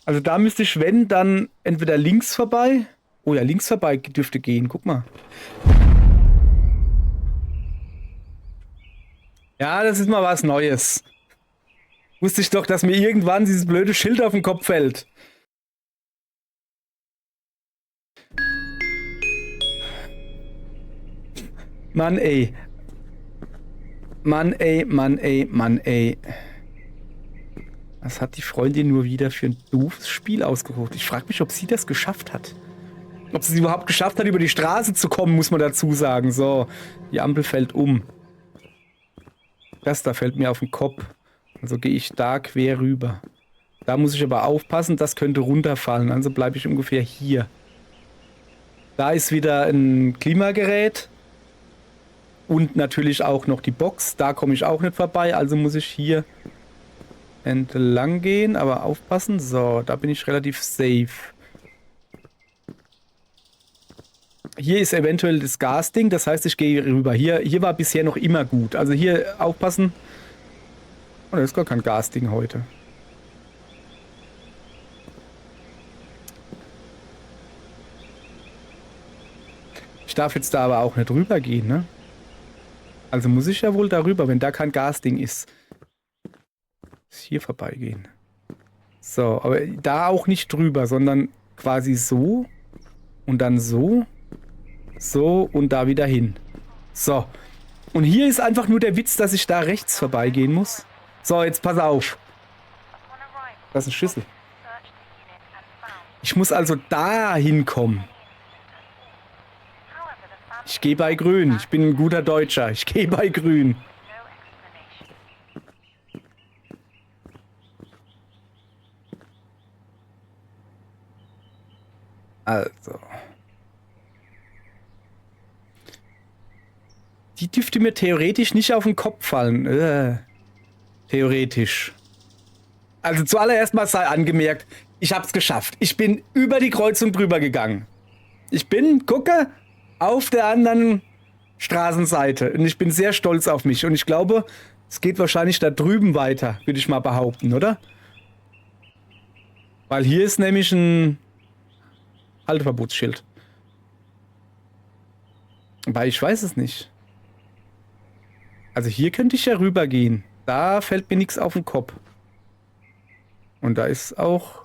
Also da müsste ich, wenn, dann entweder links vorbei. Oh ja, links vorbei dürfte gehen. Guck mal. Ja, das ist mal was Neues. Wusste ich doch, dass mir irgendwann dieses blöde Schild auf den Kopf fällt. Mann, ey. Mann, ey, Mann, ey, Mann, ey. Was hat die Freundin nur wieder für ein doofes Spiel ausgesucht? Ich frage mich, ob sie das geschafft hat. Ob sie es überhaupt geschafft hat, über die Straße zu kommen, muss man dazu sagen. So, die Ampel fällt um. Das da fällt mir auf den Kopf. Also gehe ich da quer rüber. Da muss ich aber aufpassen, das könnte runterfallen. Also bleibe ich ungefähr hier. Da ist wieder ein Klimagerät. Und natürlich auch noch die Box. Da komme ich auch nicht vorbei. Also muss ich hier entlang gehen. Aber aufpassen. So, da bin ich relativ safe. Hier ist eventuell das Gasding. Das heißt, ich gehe rüber. Hier war bisher noch immer gut. Also hier aufpassen. Oh, da ist gar kein Gasding heute. Ich darf jetzt da aber auch nicht rüber gehen, ne? Also muss ich ja wohl darüber, wenn da kein Gasding ist. Muss hier vorbeigehen. So, aber da auch nicht drüber, sondern quasi so. Und dann so. So und da wieder hin. So. Und hier ist einfach nur der Witz, dass ich da rechts vorbeigehen muss. So, jetzt pass auf. Das ist ein Schlüssel. Ich muss also da hinkommen. Ich gehe bei Grün. Ich bin ein guter Deutscher. Ich gehe bei Grün. Also. Die dürfte mir theoretisch nicht auf den Kopf fallen. Theoretisch. Also zuallererst mal sei angemerkt, ich hab's geschafft. Ich bin über die Kreuzung drüber gegangen. Ich bin, gucke, auf der anderen Straßenseite. Und ich bin sehr stolz auf mich. Und ich glaube, es geht wahrscheinlich da drüben weiter, würde ich mal behaupten, oder? Weil hier ist nämlich ein Halteverbotsschild. Weil ich weiß es nicht. Also hier könnte ich ja rübergehen. Da fällt mir nichts auf den Kopf. Und da ist auch...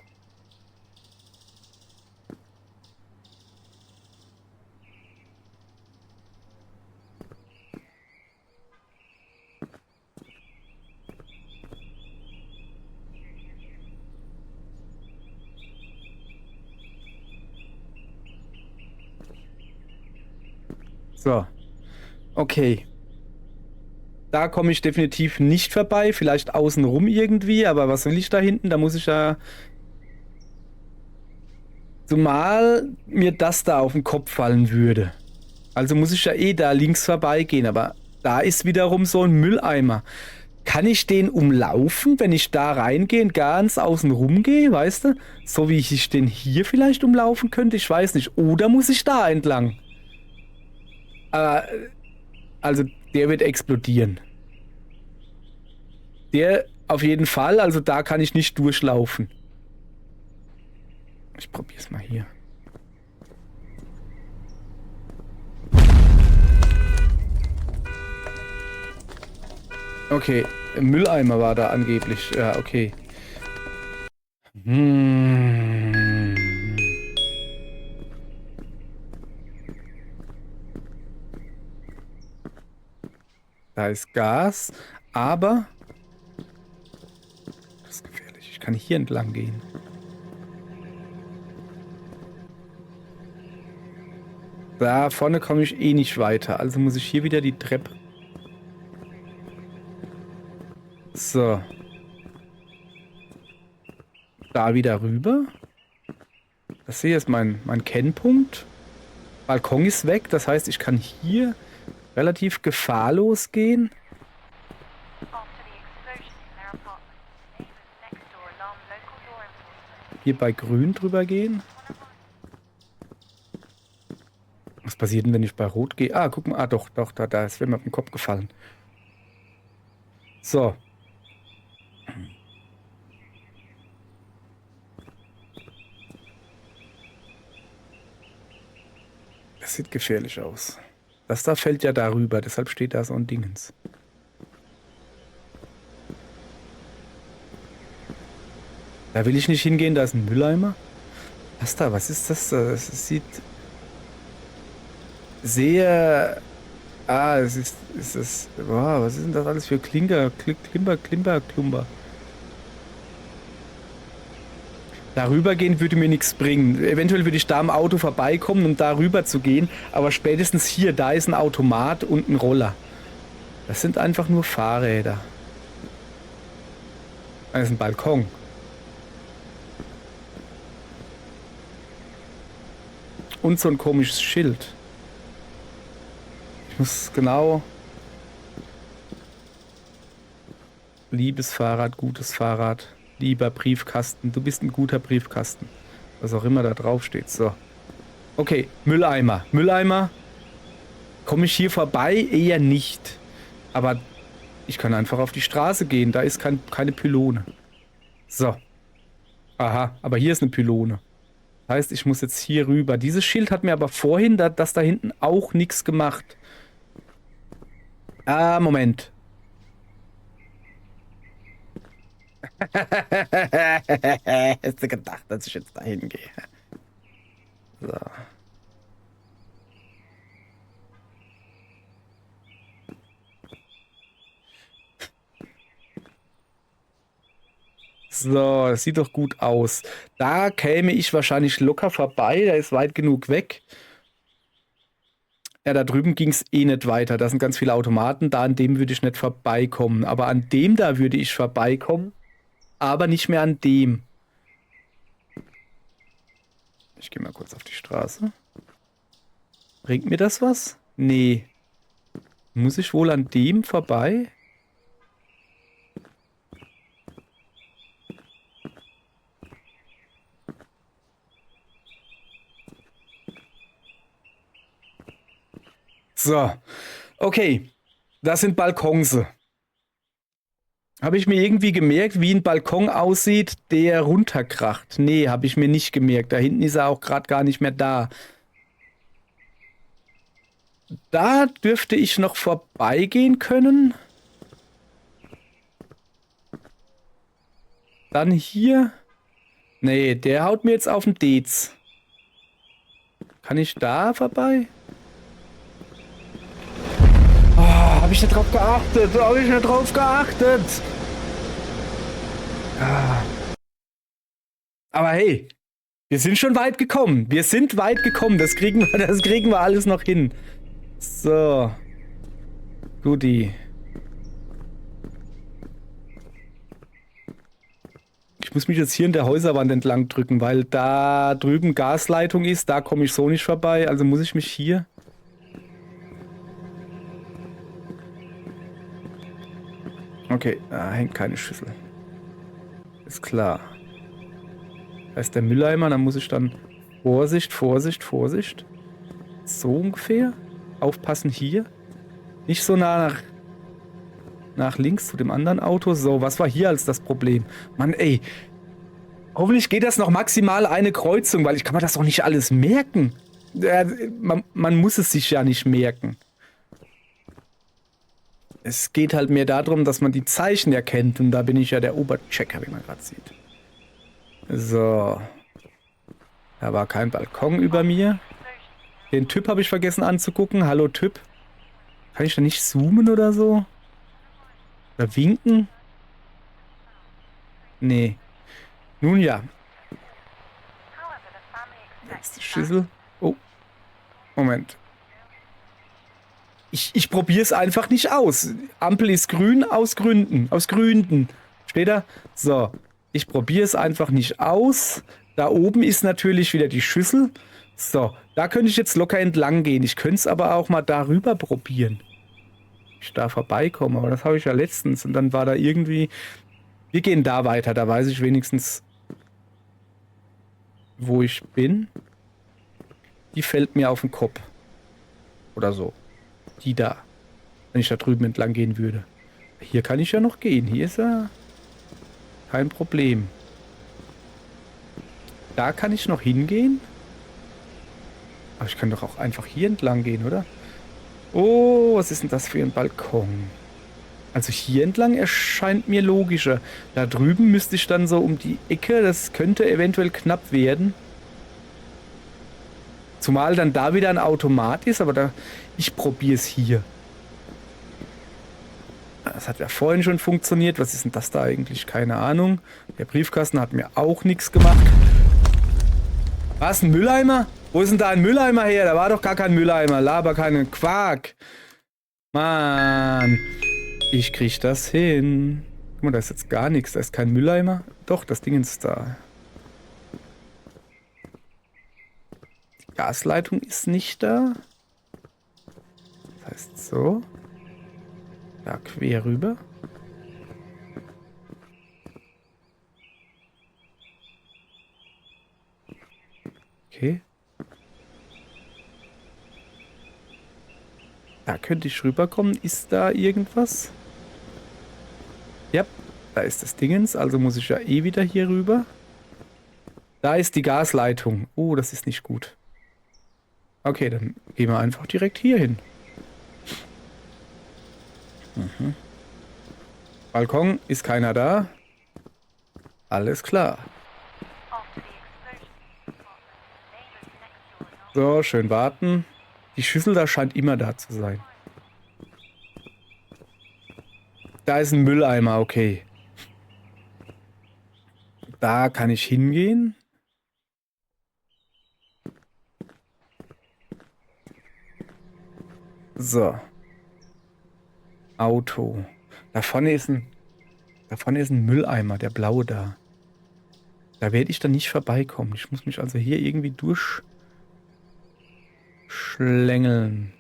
So. Okay. Da komme ich definitiv nicht vorbei. Vielleicht außenrum irgendwie, aber was will ich da hinten? Da muss ich ja... Zumal mir das da auf den Kopf fallen würde. Also muss ich ja eh da links vorbeigehen, aber da ist wiederum so ein Mülleimer. Kann ich den umlaufen, wenn ich da reingehe und ganz außen rum gehe, weißt du? So wie ich den hier vielleicht umlaufen könnte, ich weiß nicht. Oder muss ich da entlang? Aber, also der wird explodieren. Der auf jeden Fall, also da kann ich nicht durchlaufen. Ich probier's mal hier. Okay, Mülleimer war da angeblich. Ja, okay. Hm. Da ist Gas, aber das ist gefährlich. Ich kann hier entlang gehen. Da vorne komme ich eh nicht weiter, also muss ich hier wieder die Treppe. So. Da wieder rüber. Das hier ist mein Kennpunkt. Balkon ist weg, das heißt, ich kann hier relativ gefahrlos gehen. Hier bei Grün drüber gehen. Was passiert denn, wenn ich bei Rot gehe? Ah, guck mal. Ah, doch, da ist mir auf den Kopf gefallen. So. Das sieht gefährlich aus. Das da fällt ja darüber, deshalb steht da so ein Dingens. Da will ich nicht hingehen, da ist ein Mülleimer. Was ist das da? Das sieht sehr... Wow, was ist denn das alles für Klumper? Darüber gehen würde mir nichts bringen. Eventuell würde ich da am Auto vorbeikommen, um da rüber zu gehen. Aber spätestens hier, da ist ein Automat und ein Roller. Das sind einfach nur Fahrräder. Das ist ein Balkon. Und so ein komisches Schild. Ich muss genau... Liebes Fahrrad, gutes Fahrrad. Lieber Briefkasten, du bist ein guter Briefkasten. Was auch immer da drauf steht. So. Okay, Mülleimer. Mülleimer. Komme ich hier vorbei? Eher nicht. Aber ich kann einfach auf die Straße gehen. Da ist keine Pylone. So. Aha, aber hier ist eine Pylone. Das heißt, ich muss jetzt hier rüber. Dieses Schild hat mir aber vorhin, das da hinten auch nichts gemacht. Moment. Hast du gedacht, dass ich jetzt dahin gehe? So. So, das sieht doch gut aus. Da käme ich wahrscheinlich locker vorbei. Der ist weit genug weg. Ja, da drüben ging es eh nicht weiter. Da sind ganz viele Automaten. Da an dem würde ich nicht vorbeikommen. Aber an dem da würde ich vorbeikommen. Aber nicht mehr an dem. Ich gehe mal kurz auf die Straße. Bringt mir das was? Nee. Muss ich wohl an dem vorbei? So. Okay. Das sind Balkonse. Habe ich mir irgendwie gemerkt, wie ein Balkon aussieht, der runterkracht? Nee, habe ich mir nicht gemerkt. Da hinten ist er auch gerade gar nicht mehr da. Da dürfte ich noch vorbeigehen können. Dann hier. Nee, der haut mir jetzt auf den Dez. Kann ich da vorbei? Oh, habe ich nicht drauf geachtet? Habe ich nicht drauf geachtet? Aber hey, wir sind schon weit gekommen. Wir sind weit gekommen. Das kriegen wir alles noch hin. So. Guti. Ich muss mich jetzt hier in der Häuserwand entlang drücken, weil da drüben Gasleitung ist. Da komme ich so nicht vorbei. Also muss ich mich hier... Okay, da hängt keine Schüssel. Ist klar. Da ist der Mülleimer, da muss ich dann... Vorsicht, Vorsicht, Vorsicht. So ungefähr. Aufpassen hier. Nicht so nah nach links zu dem anderen Auto. So, was war hier als das Problem? Mann, ey. Hoffentlich geht das noch maximal eine Kreuzung, weil ich kann mir das doch nicht alles merken. Man muss es sich ja nicht merken. Es geht halt mehr darum, dass man die Zeichen erkennt. Und da bin ich ja der Oberchecker, wie man gerade sieht. So. Da war kein Balkon über mir. Den Typ habe ich vergessen anzugucken. Hallo Typ. Kann ich da nicht zoomen oder so? Oder winken? Nee. Nun ja. Nächste Schüssel. Oh. Moment. Ich probiere es einfach nicht aus. Ampel ist grün aus Gründen. Aus Gründen. Steht da? So. Ich probiere es einfach nicht aus. Da oben ist natürlich wieder die Schüssel. So. Da könnte ich jetzt locker entlang gehen. Ich könnte es aber auch mal darüber probieren. Ich da vorbeikomme. Aber das habe ich ja letztens. Und dann war da irgendwie... Wir gehen da weiter. Da weiß ich wenigstens, wo ich bin. Die fällt mir auf den Kopf. Oder so. Die da. Wenn ich da drüben entlang gehen würde. Hier kann ich ja noch gehen. Hier ist ja kein Problem. Da kann ich noch hingehen. Aber ich kann doch auch einfach hier entlang gehen, oder? Oh, was ist denn das für ein Balkon? Also hier entlang erscheint mir logischer. Da drüben müsste ich dann so um die Ecke. Das könnte eventuell knapp werden. Zumal dann da wieder ein Automat ist, aber ich probiere es hier. Das hat ja vorhin schon funktioniert. Was ist denn das da eigentlich? Keine Ahnung. Der Briefkasten hat mir auch nichts gemacht. Was, ein Mülleimer? Wo ist denn da ein Mülleimer her? Da war doch gar kein Mülleimer. Laber keinen Quark. Mann. Ich krieg das hin. Guck mal, da ist jetzt gar nichts. Da ist kein Mülleimer. Doch, das Ding ist da. Die Gasleitung ist nicht da. Das heißt so. Da quer rüber. Okay. Da könnte ich rüberkommen. Ist da irgendwas? Ja, da ist das Dingens. Also muss ich ja eh wieder hier rüber. Da ist die Gasleitung. Oh, das ist nicht gut. Okay, dann gehen wir einfach direkt hier hin. Mhm. Balkon, ist keiner da? Alles klar. So, schön warten. Die Schüssel da scheint immer da zu sein. Da ist ein Mülleimer, okay. Da kann ich hingehen. So. Auto. Da vorne ist ein Mülleimer, der blaue da. Da werde ich dann nicht vorbeikommen. Ich muss mich also hier irgendwie durchschlängeln.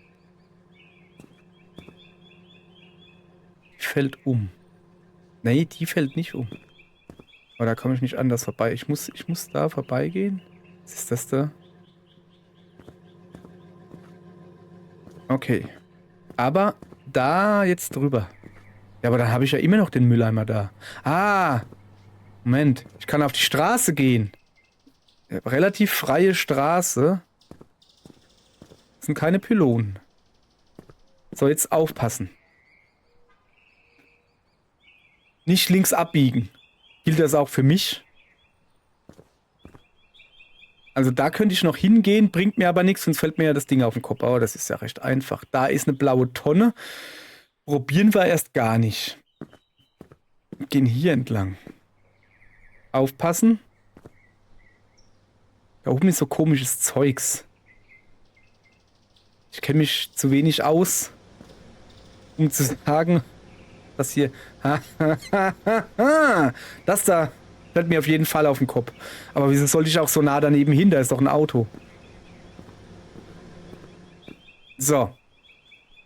Die fällt um. Nee, die fällt nicht um. Aber da komme ich nicht anders vorbei. Ich muss da vorbeigehen. Was ist das da? Okay. Aber da jetzt drüber. Ja, aber dann habe ich ja immer noch den Mülleimer da. Ah! Moment. Ich kann auf die Straße gehen. Ja, relativ freie Straße. Das sind keine Pylonen. So, jetzt aufpassen. Nicht links abbiegen. Gilt das auch für mich? Also da könnte ich noch hingehen, bringt mir aber nichts, sonst fällt mir ja das Ding auf den Kopf. Aber das ist ja recht einfach. Da ist eine blaue Tonne. Probieren wir erst gar nicht. Gehen hier entlang. Aufpassen. Da oben ist so komisches Zeugs. Ich kenne mich zu wenig aus, um zu sagen, dass hier... Das da fällt mir auf jeden Fall auf den Kopf. Aber wieso sollte ich auch so nah daneben hin? Da ist doch ein Auto. So.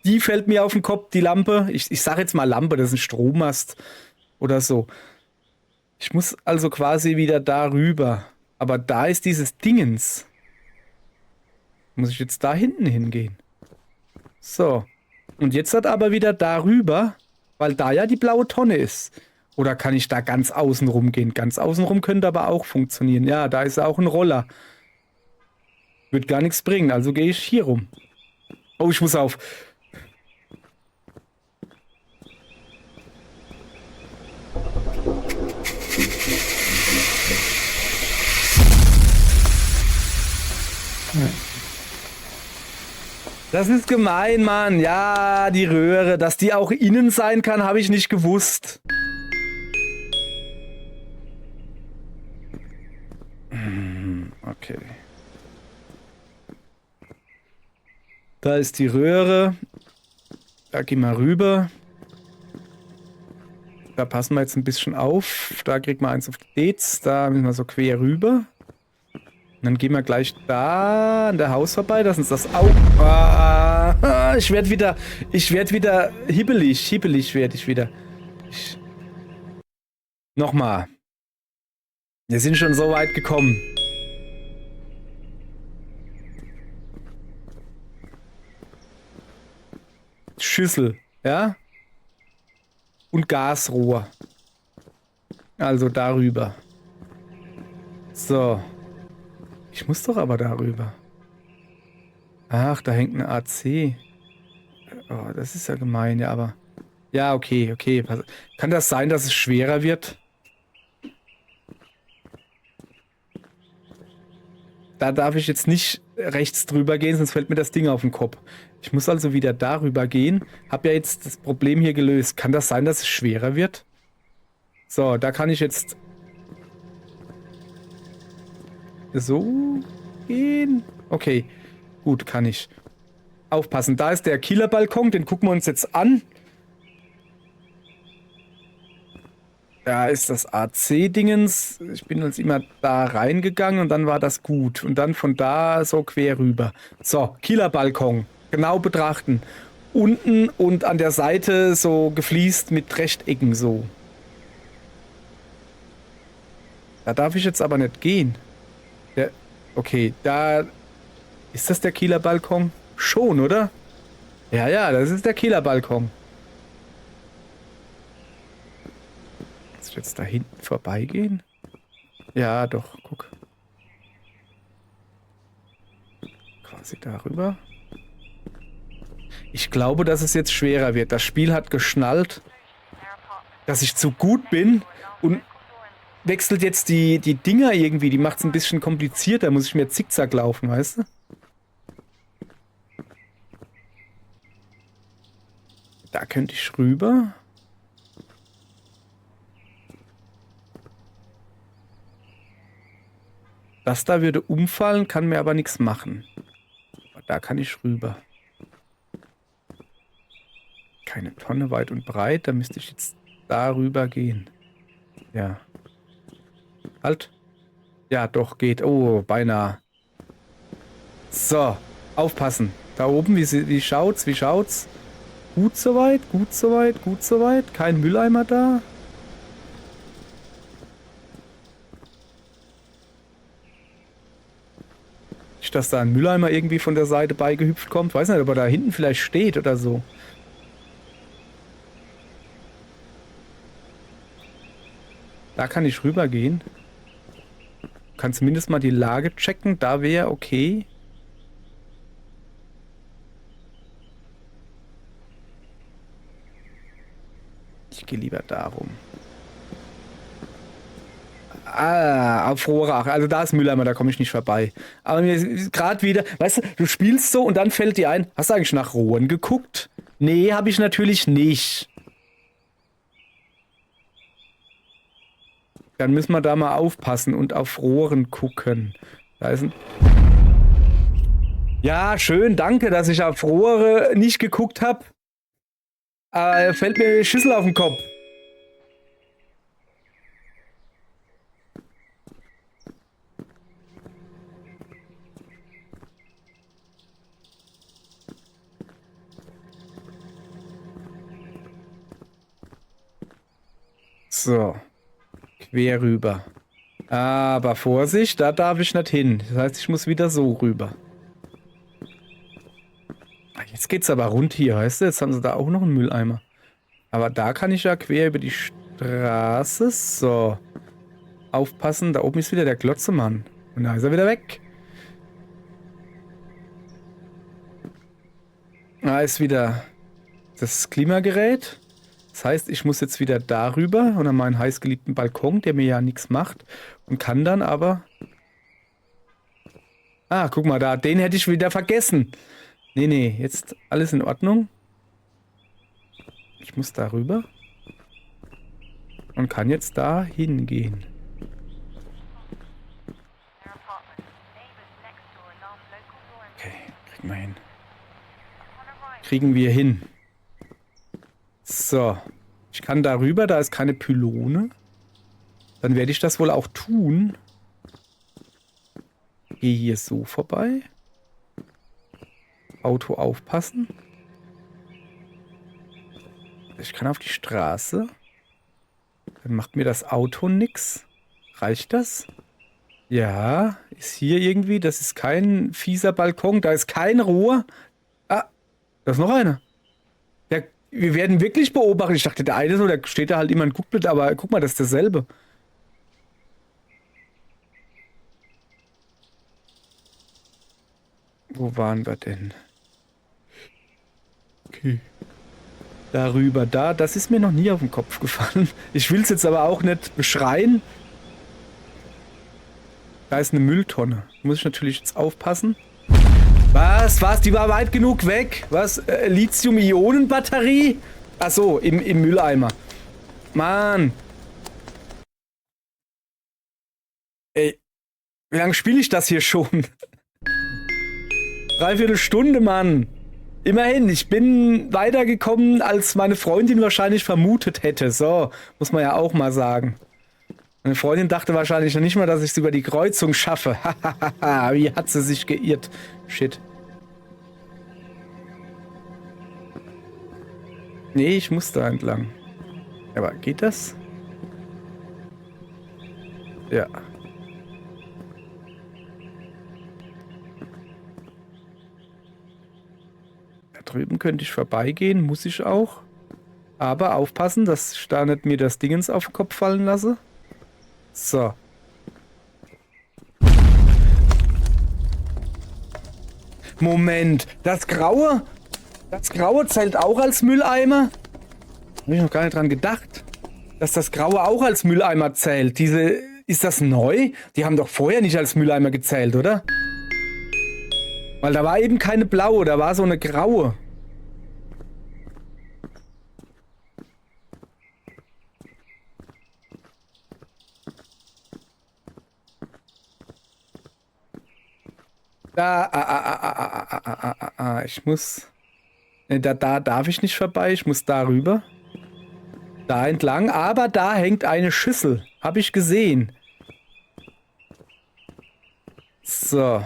Die fällt mir auf den Kopf, die Lampe. Ich sage jetzt mal Lampe, das ist ein Strommast oder so. Ich muss also quasi wieder darüber. Aber da ist dieses Dingens. Muss ich jetzt da hinten hingehen? So. Und jetzt hat aber wieder darüber, weil da ja die blaue Tonne ist. Oder kann ich da ganz außen rum gehen? Ganz außen rum könnte aber auch funktionieren. Ja, da ist auch ein Roller. Wird gar nichts bringen, also gehe ich hier rum. Oh, ich muss auf. Das ist gemein, Mann. Ja, die Röhre. Dass die auch innen sein kann, habe ich nicht gewusst. Okay. Da ist die Röhre. Da gehen wir rüber. Da passen wir jetzt ein bisschen auf. Da kriegt man eins auf die Dates. Da müssen wir so quer rüber. Und dann gehen wir gleich da an der Haus vorbei. Das ist das auch. Ah, ich werde wieder hibbelig. Hibbelig werde ich wieder. Nochmal. Wir sind schon so weit gekommen. Schüssel, ja? Und Gasrohr. Also darüber. So. Ich muss doch aber darüber. Ach, da hängt eine AC. Oh, das ist ja gemein, ja, aber... Ja, okay, okay. Kann das sein, dass es schwerer wird? Da darf ich jetzt nicht rechts drüber gehen, sonst fällt mir das Ding auf den Kopf. Ich muss also wieder darüber gehen. Hab ja jetzt das Problem hier gelöst. Kann das sein, dass es schwerer wird? So, da kann ich jetzt so gehen. Okay, gut, kann ich. Aufpassen, da ist der Killerbalkon, den gucken wir uns jetzt an. Da ist das AC-Dingens. Ich bin jetzt immer da reingegangen und dann war das gut. Und dann von da so quer rüber. So, Killerbalkon. Genau betrachten. Unten und an der Seite so gefliest mit Rechtecken so. Da darf ich jetzt aber nicht gehen. Okay, da... Ist das der Kieler Balkon? Schon, oder? Ja, ja, das ist der Kieler Balkon. Kannst du jetzt da hinten vorbeigehen? Ja, doch, guck. Quasi darüber. Ich glaube, dass es jetzt schwerer wird. Das Spiel hat geschnallt, dass ich zu gut bin und wechselt jetzt die Dinger irgendwie. Die macht es ein bisschen komplizierter. Muss ich mehr Zickzack laufen, weißt du? Da könnte ich rüber. Das da würde umfallen, kann mir aber nichts machen. Da kann ich rüber. Keine Tonne weit und breit. Da müsste ich jetzt darüber gehen. Ja. Halt. Ja, doch, geht. Oh, beinahe. So, aufpassen. Da oben, wie schaut's? Wie schaut's? Gut soweit, gut soweit, gut soweit. Kein Mülleimer da. Nicht, dass da ein Mülleimer irgendwie von der Seite beigehüpft kommt. Weiß nicht, ob er da hinten vielleicht steht oder so. Da kann ich rübergehen. Kann zumindest mal die Lage checken. Da wäre okay. Ich gehe lieber darum. Ah, auf Rohrach. Also da ist Mülleimer, da komme ich nicht vorbei. Aber mir ist gerade wieder, weißt du, du spielst so und dann fällt dir ein, hast du eigentlich nach Rohren geguckt? Nee, habe ich natürlich nicht. Dann müssen wir da mal aufpassen und auf Rohren gucken. Da ist ein... Ja, schön, danke, dass ich auf Rohre nicht geguckt habe. Fällt mir eine Schüssel auf den Kopf. So, quer rüber. Aber Vorsicht, da darf ich nicht hin. Das heißt, ich muss wieder so rüber. Jetzt geht's aber rund hier, weißt du? Jetzt haben sie da auch noch einen Mülleimer. Aber da kann ich ja quer über die Straße. So. Aufpassen, da oben ist wieder der Glotzemann. Und da ist er wieder weg. Da ist wieder das Klimagerät. Das heißt, ich muss jetzt wieder darüber und an meinen heißgeliebten Balkon, der mir ja nichts macht. Und kann dann aber... Ah, guck mal da, den hätte ich wieder vergessen. Nee, nee, jetzt alles in Ordnung. Ich muss darüber. Und kann jetzt da hingehen. Okay, kriegen wir hin. Kriegen wir hin. So. Ich kann darüber, da ist keine Pylone. Dann werde ich das wohl auch tun. Gehe hier so vorbei. Auto aufpassen. Ich kann auf die Straße. Dann macht mir das Auto nix. Reicht das? Ja, ist hier irgendwie, das ist kein fieser Balkon, da ist kein Rohr. Ah, da ist noch einer. Ja, wir werden wirklich beobachtet. Ich dachte, der eine so, da steht da halt immer ein Guckbild, aber guck mal, das ist dasselbe. Wo waren wir denn? Okay. Darüber, das ist mir noch nie auf den Kopf gefallen. Ich will es jetzt aber auch nicht beschreien. Da ist eine Mülltonne. Muss ich natürlich jetzt aufpassen. Was? Die war weit genug weg? Was? Lithium-Ionen-Batterie? Achso, im Mülleimer. Mann. Ey, wie lange spiele ich das hier schon? 3/4 Stunde, Mann. Immerhin, ich bin weitergekommen, als meine Freundin wahrscheinlich vermutet hätte. So, muss man ja auch mal sagen. Meine Freundin dachte wahrscheinlich noch nicht mal, dass ich es über die Kreuzung schaffe. Hahaha, wie hat sie sich geirrt? Shit. Nee, ich muss da entlang. Aber geht das? Ja. Da drüben könnte ich vorbeigehen, muss ich auch. Aber aufpassen, dass ich da nicht mir das Dingens auf den Kopf fallen lasse. So. Moment, das Graue zählt auch als Mülleimer? Habe ich noch gar nicht dran gedacht, dass das Graue auch als Mülleimer zählt. Ist das neu? Die haben doch vorher nicht als Mülleimer gezählt, oder? Weil da war eben keine blaue, da war so eine graue. Ich muss... Ne, da darf ich nicht vorbei, ich muss da rüber. Da entlang, aber da hängt eine Schüssel. Habe ich gesehen. So.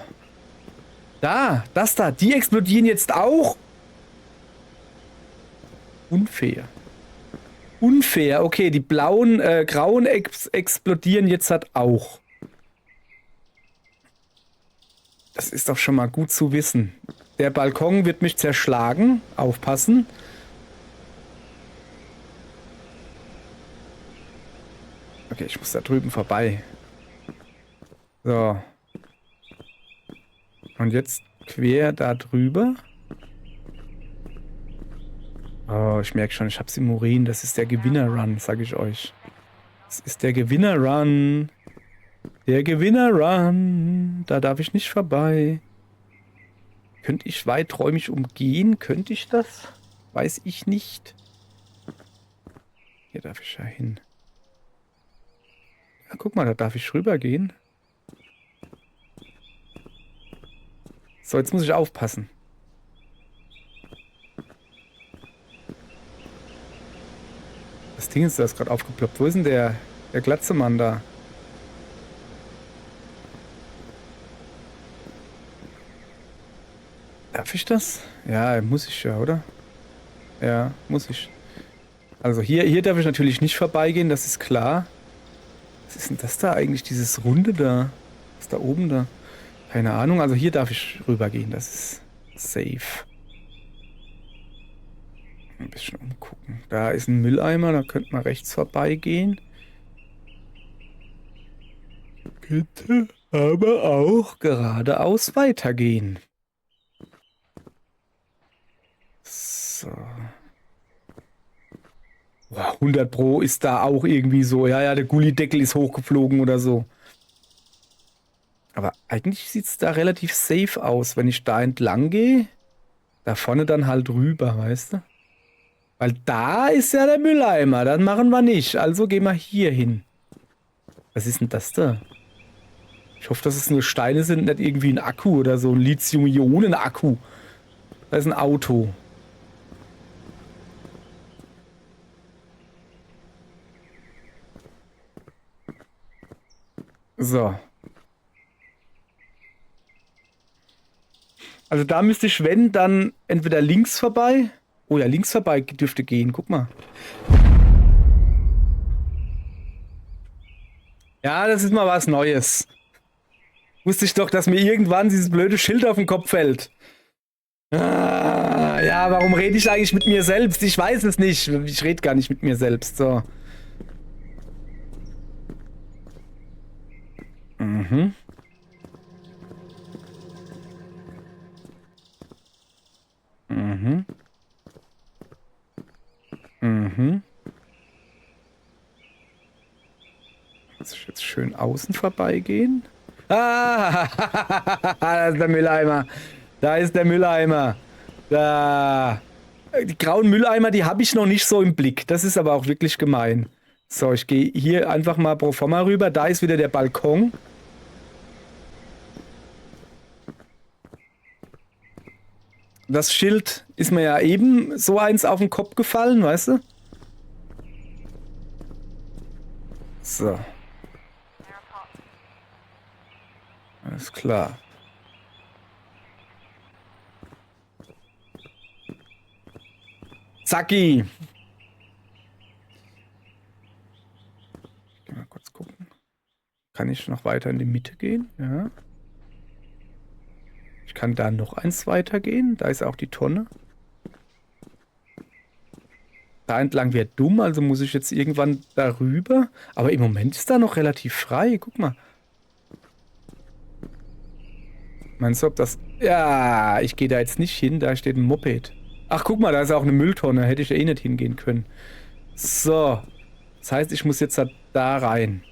Das da, die explodieren jetzt auch? Unfair. Unfair, okay, die blauen, grauen explodieren jetzt halt auch. Das ist doch schon mal gut zu wissen. Der Balkon wird mich zerschlagen. Aufpassen. Okay, ich muss da drüben vorbei. So. Und jetzt quer da drüber. Oh, ich merke schon, ich hab's im Urin. Das ist der Gewinner-Run, sag ich euch. Das ist der Gewinner-Run. Der Gewinner-Run. Da darf ich nicht vorbei. Könnte ich weiträumig umgehen? Könnte ich das? Weiß ich nicht. Hier darf ich ja hin. Ja, guck mal, da darf ich rübergehen. So, jetzt muss ich aufpassen. Das Ding ist, da ist gerade aufgeploppt. Wo ist denn der glatze Mann da? Darf ich das? Ja, muss ich ja, oder? Ja, muss ich. Also hier darf ich natürlich nicht vorbeigehen, das ist klar. Was ist denn das da eigentlich, dieses Runde da? Was ist da oben da? Keine Ahnung, also hier darf ich rübergehen, das ist safe. Ein bisschen umgucken. Da ist ein Mülleimer, da könnte man rechts vorbeigehen. Könnte aber auch geradeaus weitergehen. So. 100 Pro ist da auch irgendwie so. Ja, der Gullideckel ist hochgeflogen oder so. Aber eigentlich sieht es da relativ safe aus, wenn ich da entlang gehe. Da vorne dann halt rüber, weißt du? Weil da ist ja der Mülleimer. Das machen wir nicht. Also gehen wir hier hin. Was ist denn das da? Ich hoffe, dass es nur Steine sind, nicht irgendwie ein Akku oder so. Ein Lithium-Ionen-Akku. Da ist ein Auto. So. Also da müsste ich, wenn, dann entweder links vorbei. Oh ja, links vorbei dürfte gehen. Guck mal. Ja, das ist mal was Neues. Wusste ich doch, dass mir irgendwann dieses blöde Schild auf den Kopf fällt. Ah, ja, warum rede ich eigentlich mit mir selbst? Ich weiß es nicht. Ich rede gar nicht mit mir selbst. So. Mhm. Muss ich jetzt schön außen vorbeigehen? Ah, da ist der Mülleimer. Da ist der Mülleimer. Da. Die grauen Mülleimer, die habe ich noch nicht so im Blick. Das ist aber auch wirklich gemein. So, ich gehe hier einfach mal pro forma rüber. Da ist wieder der Balkon. Das Schild ist mir ja eben so eins auf den Kopf gefallen, weißt du? So. Alles klar. Zacki! Ich geh mal kurz gucken. Kann ich noch weiter in die Mitte gehen? Ja. Ich kann da noch eins weitergehen. Da ist auch die Tonne. Da entlang wäre dumm, also muss ich jetzt irgendwann darüber. Aber im Moment ist da noch relativ frei. Guck mal. Meinst du, ob das... Ja, ich gehe da jetzt nicht hin. Da steht ein Moped. Ach, guck mal, da ist auch eine Mülltonne. Hätte ich ja eh nicht hingehen können. So. Das heißt, ich muss jetzt da rein.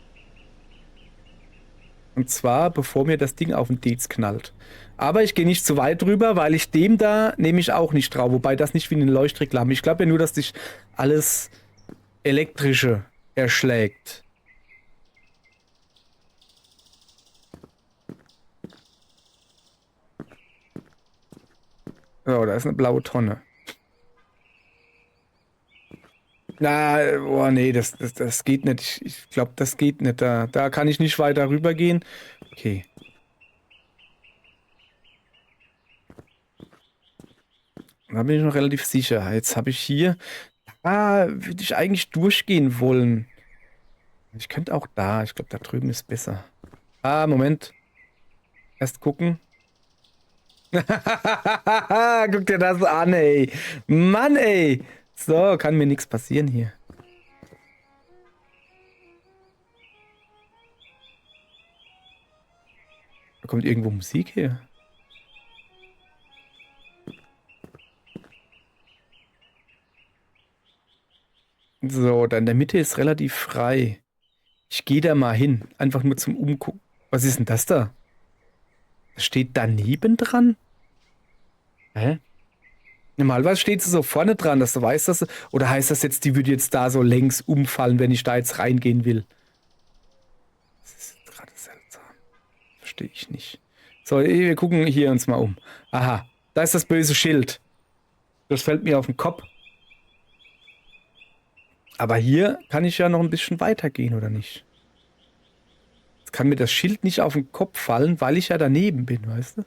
Und zwar, bevor mir das Ding auf den Dez knallt. Aber ich gehe nicht zu weit drüber, weil ich dem da nehme ich auch nicht drauf. Wobei das nicht wie eine Leuchtreklame. Ich glaube ja nur, dass dich alles Elektrische erschlägt. So, da ist eine blaue Tonne. Na, boah, nee, das geht nicht. Ich glaube, das geht nicht. Da kann ich nicht weiter rübergehen. Okay. Da bin ich noch relativ sicher. Jetzt habe ich hier. Da würde ich eigentlich durchgehen wollen. Ich könnte auch da. Ich glaube, da drüben ist besser. Ah, Moment. Erst gucken. Guck dir das an, ey. Mann, ey. So, kann mir nichts passieren hier. Da kommt irgendwo Musik her. So, da in der Mitte ist relativ frei. Ich gehe da mal hin. Einfach nur zum Umgucken. Was ist denn das da? Das steht daneben dran? Hä? Normalerweise steht sie so vorne dran, dass du weißt, dass du, oder heißt das jetzt, die würde jetzt da so längs umfallen, wenn ich da jetzt reingehen will? Das ist gerade seltsam. Verstehe ich nicht. So, wir gucken hier uns mal um. Aha, da ist das böse Schild. Das fällt mir auf den Kopf. Aber hier kann ich ja noch ein bisschen weitergehen, oder nicht? Jetzt kann mir das Schild nicht auf den Kopf fallen, weil ich ja daneben bin, weißt du?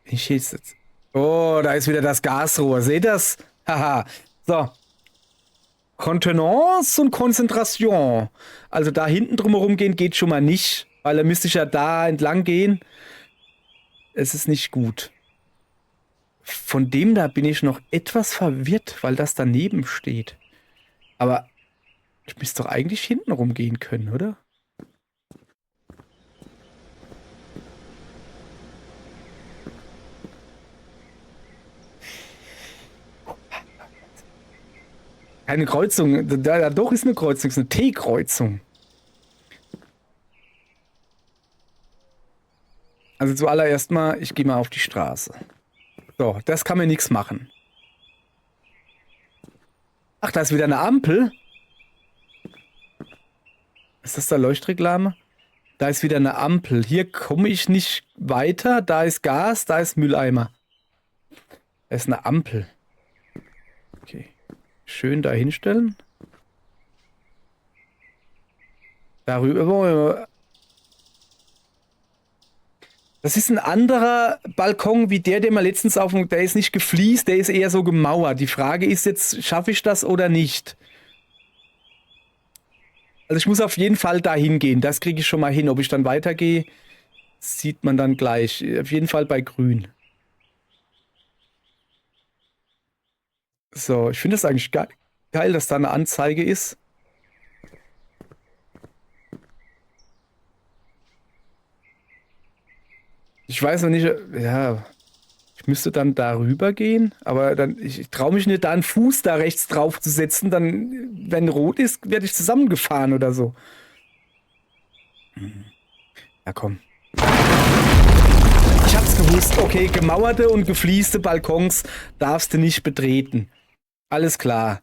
Ich jetzt. Oh, da ist wieder das Gasrohr. Seht das? Haha. So. Kontenance und Konzentration. Also da hinten drumherum gehen geht schon mal nicht, weil da müsste ich ja da entlang gehen. Es ist nicht gut. Von dem da bin ich noch etwas verwirrt, weil das daneben steht. Aber ich müsste doch eigentlich hinten rumgehen können, oder? Keine Kreuzung. Da doch ist eine Kreuzung. Es ist eine T-Kreuzung. Also zuallererst mal, ich gehe mal auf die Straße. So, das kann mir nichts machen. Ach, da ist wieder eine Ampel. Ist das da Leuchtreklame? Da ist wieder eine Ampel. Hier komme ich nicht weiter. Da ist Gas, da ist Mülleimer. Da ist eine Ampel. Okay. Schön da hinstellen. Darüber. Das ist ein anderer Balkon wie der wir letztens auf dem. Der ist nicht gefliest, der ist eher so gemauert. Die Frage ist jetzt, schaffe ich das oder nicht? Also ich muss auf jeden Fall da hingehen. Das kriege ich schon mal hin. Ob ich dann weitergehe, sieht man dann gleich. Auf jeden Fall bei Grün. So, ich finde das eigentlich geil, dass da eine Anzeige ist. Ich weiß noch nicht, ja, Ich müsste dann darüber gehen, aber dann, ich traue mich nicht, da einen Fuß da rechts drauf zu setzen. Dann, wenn rot ist, werde ich zusammengefahren oder so. Ja, komm. Ich hab's gewusst. Okay, gemauerte und geflieste Balkons darfst du nicht betreten. Alles klar.